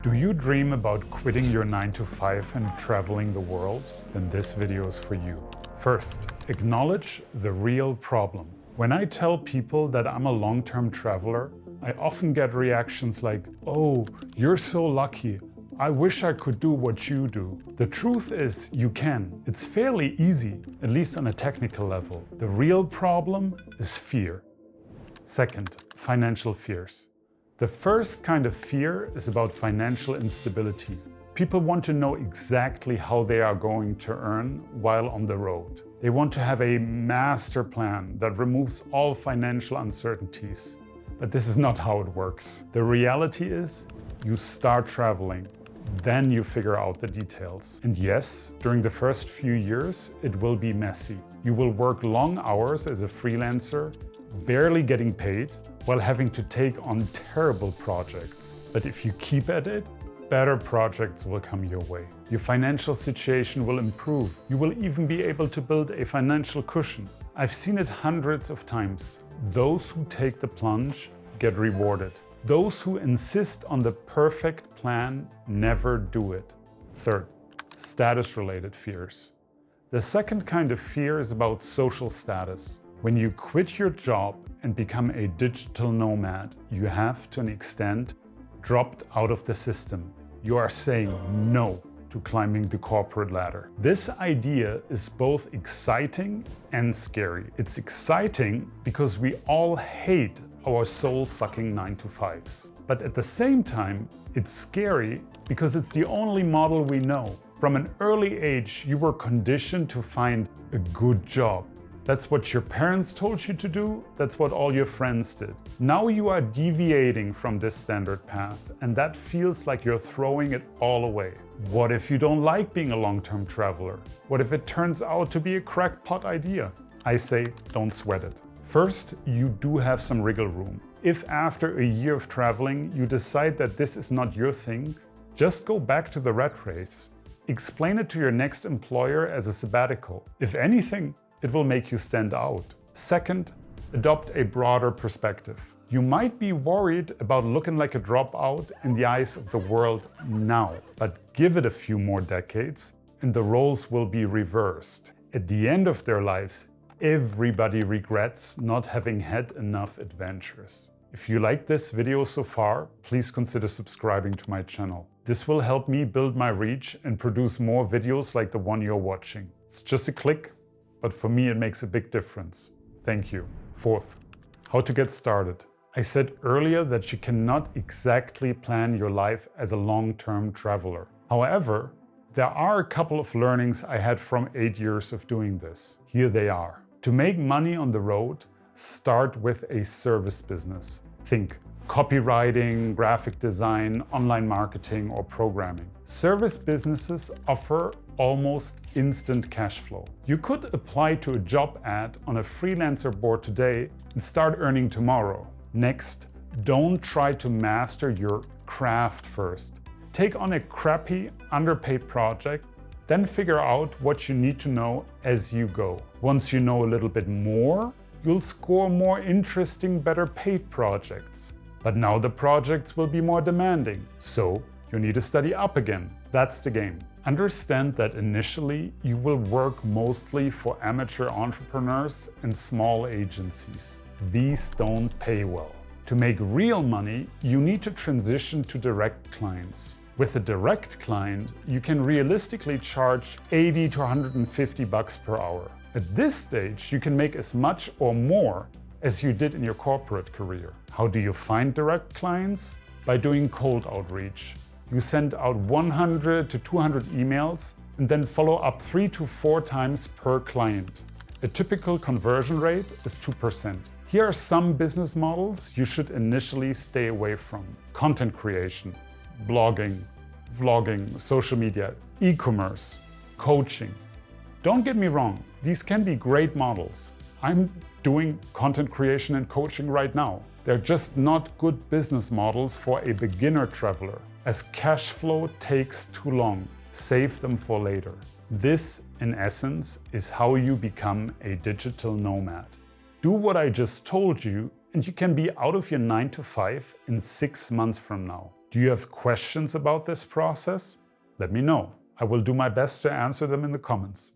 Do you dream about quitting your 9 to 5 and traveling the world? Then this video is for you. First, acknowledge the real problem. When I tell people that I'm a long-term traveler, I often get reactions like, "Oh, you're so lucky. I wish I could do what you do." The truth is, you can. It's fairly easy, at least on a technical level. The real problem is fear. Second, financial fears. The first kind of fear is about financial instability. People want to know exactly how they are going to earn while on the road. They want to have a master plan that removes all financial uncertainties. But this is not how it works. The reality is, you start traveling, then you figure out the details. And yes, during the first few years, it will be messy. You will work long hours as a freelancer, barely getting paid, while having to take on terrible projects. But if you keep at it, better projects will come your way. Your financial situation will improve. You will even be able to build a financial cushion. I've seen it hundreds of times. Those who take the plunge get rewarded. Those who insist on the perfect plan never do it. Third, status-related fears. The second kind of fear is about social status. When you quit your job and become a digital nomad, you have, to an extent, dropped out of the system. You are saying no to climbing the corporate ladder. This idea is both exciting and scary. It's exciting because we all hate our soul-sucking 9 to 5s. But at the same time, it's scary because it's the only model we know. From an early age, you were conditioned to find a good job. That's what your parents told you to do, that's what all your friends did. Now you are deviating from this standard path, and that feels like you're throwing it all away. What if you don't like being a long-term traveler? What if it turns out to be a crackpot idea? I say, don't sweat it. First, you do have some wriggle room. If after a year of traveling you decide that this is not your thing, just go back to the rat race. Explain it to your next employer as a sabbatical. If anything, it will make you stand out. Second, adopt a broader perspective. You might be worried about looking like a dropout in the eyes of the world now, but give it a few more decades and the roles will be reversed. At the end of their lives, everybody regrets not having had enough adventures. If you like this video so far, please consider subscribing to my channel. This will help me build my reach and produce more videos like the one you're watching. It's just a click, but for me it makes a big difference. Thank you. Fourth, how to get started. I said earlier that you cannot exactly plan your life as a long-term traveler. However, there are a couple of learnings I had from 8 years of doing this. Here they are. To make money on the road, start with a service business. Think copywriting, graphic design, online marketing, or programming. Service businesses offer almost instant cash flow. You could apply to a job ad on a freelancer board today and start earning tomorrow. Next, don't try to master your craft first. Take on a crappy, underpaid project, then figure out what you need to know as you go. Once you know a little bit more, you'll score more interesting, better paid projects. But now the projects will be more demanding, so you need to study up again. That's the game. Understand that initially you will work mostly for amateur entrepreneurs and small agencies. These don't pay well. To make real money, you need to transition to direct clients. With a direct client, you can realistically charge $80 to $150 per hour. At this stage, you can make as much or more as you did in your corporate career. How do you find direct clients? By doing cold outreach. You send out 100 to 200 emails and then follow up 3 to 4 times per client. A typical conversion rate is 2%. Here are some business models you should initially stay away from. Content creation, blogging, vlogging, social media, e-commerce, coaching. Don't get me wrong, these can be great models. I'm doing content creation and coaching right now. They're just not good business models for a beginner traveler, as cash flow takes too long. Save them for later. This, in essence, is how you become a digital nomad. Do what I just told you and you can be out of your 9 to 5 in 6 months from now. Do you have questions about this process? Let me know. I will do my best to answer them in the comments.